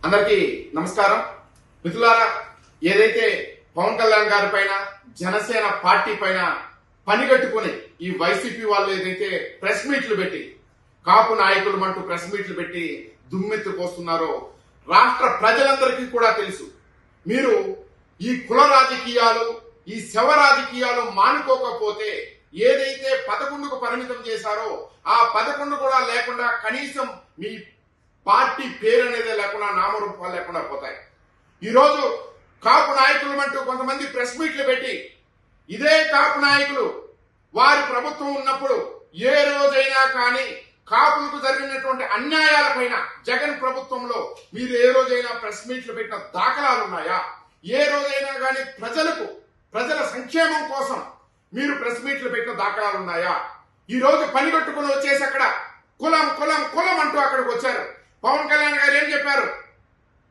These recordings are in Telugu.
అందరికీ నమస్కారం. మిత్రులారా, ఏదైతే పవన్ కళ్యాణ్ గారి పైన జనసేన పార్టీ పైన పనిగట్టుకుని ఈ వైసీపీ వాళ్ళు ఏదైతే ప్రెస్ మీట్లు పెట్టి కాపు నాయకులు అంటూ ప్రెస్ మీట్లు పెట్టి దుమ్మెత్తుకొస్తున్నారో రాష్ట్ర ప్రజలందరికీ కూడా తెలుసు. మీరు ఈ కుల రాజకీయాలు, ఈ శవ రాజకీయాలు మానుకోకపోతే ఏదైతే 11కు పరిమితం చేశారో ఆ 11 కూడా లేకుండా కనీసం మీ పార్టీ పేరు అనేది లేకుండా నామరూపాలు లేకుండా పోతాయి. ఈరోజు కాపు నాయకులు అంటూ కొంతమంది ప్రెస్ మీట్లు పెట్టి ఇదే కాపు నాయకులు వారి ప్రభుత్వం ఉన్నప్పుడు ఏ రోజైనా కానీ కాపులకు జరిగినటువంటి అన్యాయాలపైన జగన్ ప్రభుత్వంలో మీరు ఏ రోజైనా ప్రెస్ మీట్లు పెట్టిన దాఖలాలు ఉన్నాయా? ఏ రోజైనా కానీ ప్రజల సంక్షేమం కోసం మీరు ప్రెస్ మీట్లు పెట్టిన దాఖలాలు ఉన్నాయా? ఈ రోజు పనిగట్టుకుని వచ్చేసి అక్కడ కులం కులం కులం అంటూ అక్కడికి వచ్చారు. పవన్ కళ్యాణ్ గారు ఏం చెప్పారు?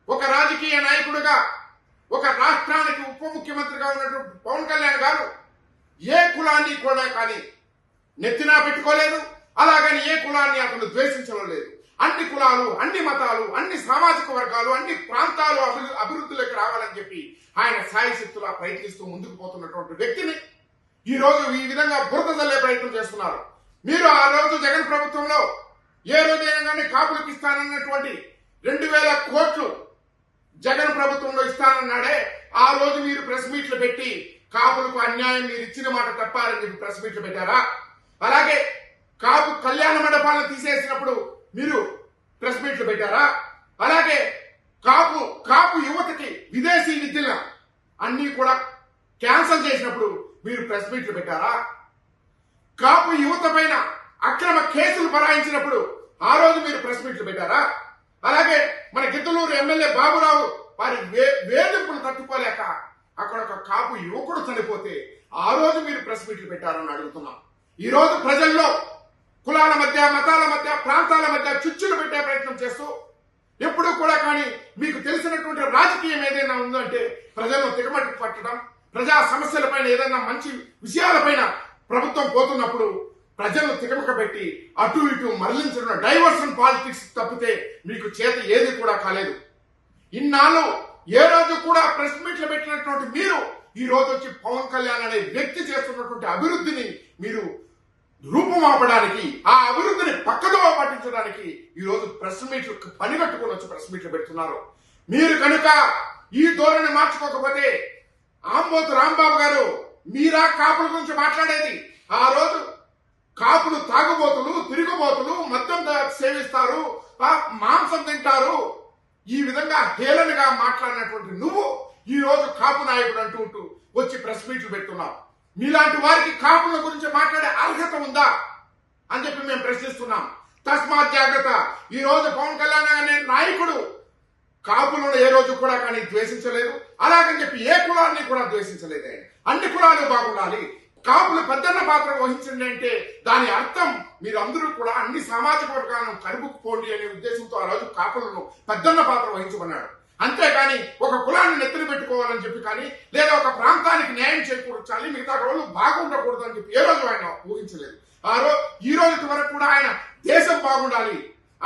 ఒక రాజకీయ నాయకుడిగా, ఒక రాష్ట్రానికి ఉప ముఖ్యమంత్రిగా ఉన్నటువంటి పవన్ కళ్యాణ్ గారు ఏ కులాన్ని కూడా కానీ నెత్తినా పెట్టుకోలేదు, అలాగని ఏ కులాన్ని అతను ద్వేషించలేదు. అన్ని కులాలు, అన్ని మతాలు, అన్ని సామాజిక వర్గాలు, అన్ని ప్రాంతాలు అభివృద్ధిలోకి రావాలని చెప్పి ఆయన సాయశక్తులా ప్రయత్నిస్తూ ముందుకు పోతున్నటువంటి వ్యక్తిని ఈ రోజు ఈ విధంగా బురద చల్లే ప్రయత్నం చేస్తున్నారు. మీరు ఆ రోజు జగన్ ప్రభుత్వంలో ఏ రోజైనా కానీ కాపులకు ఇస్తానన్నటువంటి 2000 కోట్లు జగన్ ప్రభుత్వంలో ఇస్తానన్నాడే, ఆ రోజు మీరు ప్రెస్ మీట్లు పెట్టి కాపులకు అన్యాయం మీరు ఇచ్చిన మాట తప్పారని చెప్పి ప్రెస్ మీట్లు పెట్టారా? అలాగే కాపు కళ్యాణ మండపాలను తీసేసినప్పుడు మీరు ప్రెస్ మీట్లు పెట్టారా? అలాగే కాపు యువతకి విదేశీ విద్యలు అన్ని కూడా క్యాన్సల్ చేసినప్పుడు మీరు ప్రెస్ మీట్లు పెట్టారా? కాపు యువత పైన అక్రమ కేసులు బరాయించినప్పుడు ఆ రోజు మీరు ప్రెస్ మీట్లు పెట్టారా? అలాగే మన గిద్దలూరు ఎమ్మెల్యే బాబురావు వారి వేధింపులు తట్టుకోలేక అక్కడ ఒక కాపు యువకుడు చనిపోతే ఆ రోజు మీరు ప్రెస్ మీట్లు పెట్టారని అడుగుతున్నాం. ఈ రోజు ప్రజల్లో కులాల మధ్య, మతాల మధ్య, ప్రాంతాల మధ్య చిచ్చులు పెట్టే ప్రయత్నం చేస్తూ ఎప్పుడూ కూడా కానీ మీకు తెలిసినటువంటి రాజకీయం ఏదైనా ఉందంటే ప్రజలను తిగమట్టి పట్టడం, ప్రజా సమస్యలపైన ఏదైనా మంచి విషయాలపైన ప్రభుత్వం పోతున్నప్పుడు ప్రజలను తికమక పెట్టి అటు ఇటు మరలించడం డైవర్షన్ పాలిటిక్స్ తప్పితే మీకు చేత ఏది కూడా కాలేదు. ఇన్నాళ్ళు ఏ రోజు కూడా ప్రెస్ మీట్లు పెట్టినటువంటి మీరు ఈ రోజు వచ్చి పవన్ కళ్యాణ్ అనే వ్యక్తి చేస్తున్నటువంటి అభివృద్ధిని మీరు రూపుమాపడానికి, ఆ అభివృద్ధిని పక్కదో పట్టించడానికి ఈ రోజు ప్రెస్ మీట్లు పనిగట్టుకుని వచ్చి ప్రెస్ మీట్లు పెడుతున్నారు. మీరు కనుక ఈ ధోరణి మార్చుకోకపోతే ఆంబోతు రాంబాబు గారు మీరా కాపుల గురించి మాట్లాడేది? ఆ రోజు కాపులు తాగుబోతులు, తిరుగుబోతులు, మద్యం సేవిస్తారు, మాంసం తింటారు, ఈ విధంగా హేళనగా మాట్లాడినటువంటి నువ్వు ఈ రోజు కాపు నాయకుడు అంటూ వచ్చి ప్రెస్ మీట్లు పెడుతున్నావు. మీలాంటి వారికి కాపుల గురించి మాట్లాడే అర్హత ఉందా అని చెప్పి మేము ప్రశ్నిస్తున్నాం. తస్మాత్ జాగ్రత్త. ఈ రోజు పవన్ కళ్యాణ్ అనే నాయకుడు కాపులను ఏ రోజు కూడా కానీ ద్వేషించలేదు, అలాగని చెప్పి ఏ కులాన్ని కూడా ద్వేషించలేదు. అన్ని కులాలు బాగుండాలి, కాపులు పెద్దన్న పాత్ర వహించండి అంటే దాని అర్థం మీరందరూ కూడా అన్ని సామాజిక వర్గాలను కలుపుకుపోండి అనే ఉద్దేశంతో ఆ రోజు కాపులను పెద్దన్న పాత్ర వహించమన్నాడు. అంతేకాని ఒక కులాన్ని నెత్తిన పెట్టుకోవాలని చెప్పి కానీ, లేదా ఒక ప్రాంతానికి న్యాయం చేకూర్చాలి, మిగతా రోజులు బాగుండకూడదు అని చెప్పి ఏ రోజు ఆయన ఊహించలేదు. ఈ రోజు వరకు కూడా ఆయన దేశం బాగుండాలి,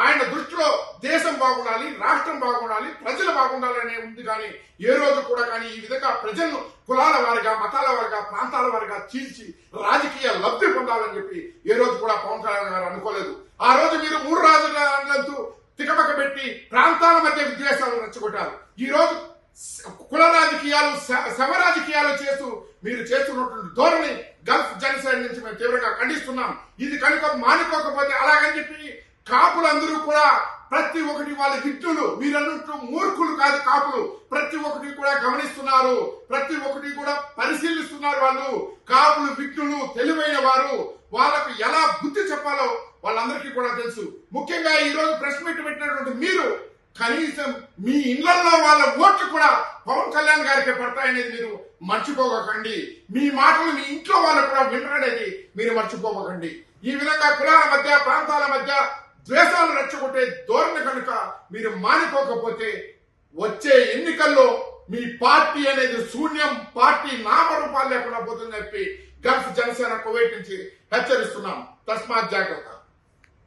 ఆయన దృష్టిలో దేశం బాగుండాలి, రాష్ట్రం బాగుండాలి, ప్రజలు బాగుండాలి అనే ఉంది. కానీ ఏ రోజు కూడా కానీ ఈ విధంగా ప్రజలను కులాల వారిగా, మతాల వారిగా, ప్రాంతాల వారిగా చీల్చి రాజకీయ లబ్ధి పొందాలని చెప్పి ఏ రోజు కూడా పవన్ కళ్యాణ్ గారు అనుకోలేదు. ఆ రోజు మీరు 3 రాజులంటూ తికమక పెట్టి ప్రాంతాల మధ్య విద్వేషాలు రెచ్చగొట్టారు. ఈ రోజు కుల రాజకీయాలు, శవ రాజకీయాలు చేస్తూ మీరు చేస్తున్నటువంటి ధోరణి గల్ఫ్ జనసేన నుంచి మేము తీవ్రంగా ఖండిస్తున్నాం. ఇది కనుక మానుకోకపోతే అలాగని చెప్పి కాపులందరూ కూడా ప్రతి ఒక్కటి వాళ్ళ విజ్ఞులు, మీరన్నట్టు మూర్ఖులు కాదు కాపులు, ప్రతి ఒక్కటి కూడా గమనిస్తున్నారు, ప్రతి ఒక్కటి కూడా పరిశీలిస్తున్నారు. వాళ్ళు కాపులు విజ్ఞులు, తెలివైన వారు, వాళ్ళకు ఎలా బుద్ధి చెప్పాలో వాళ్ళందరికీ కూడా తెలుసు. ముఖ్యంగా ఈ రోజు ప్రెస్ మీట్ పెట్టినటువంటి మీరు కనీసం మీ ఇళ్లలో వాళ్ళ ఓట్లు కూడా పవన్ కళ్యాణ్ గారికి పడతాయనేది మీరు మర్చిపోకండి. మీ మాటలు మీ ఇంట్లో వాళ్ళు కూడా వినరనేది మీరు మర్చిపోకండి. ఈ విధంగా కులాల మధ్య, ప్రాంతాల మధ్య ద్వేషాలు రెచ్చగొట్టే ధోరణి కనుక మీరు మానుకోకపోతే వచ్చే ఎన్నికల్లో మీ పార్టీ అనేది శూన్యం, పార్టీ నామరూపాలు లేకుండా పోతుందని చెప్పి గల్ఫ్ జనసేన కువైట్ నుంచి హెచ్చరిస్తున్నాం. తస్మాత్ జాగ్రత్త.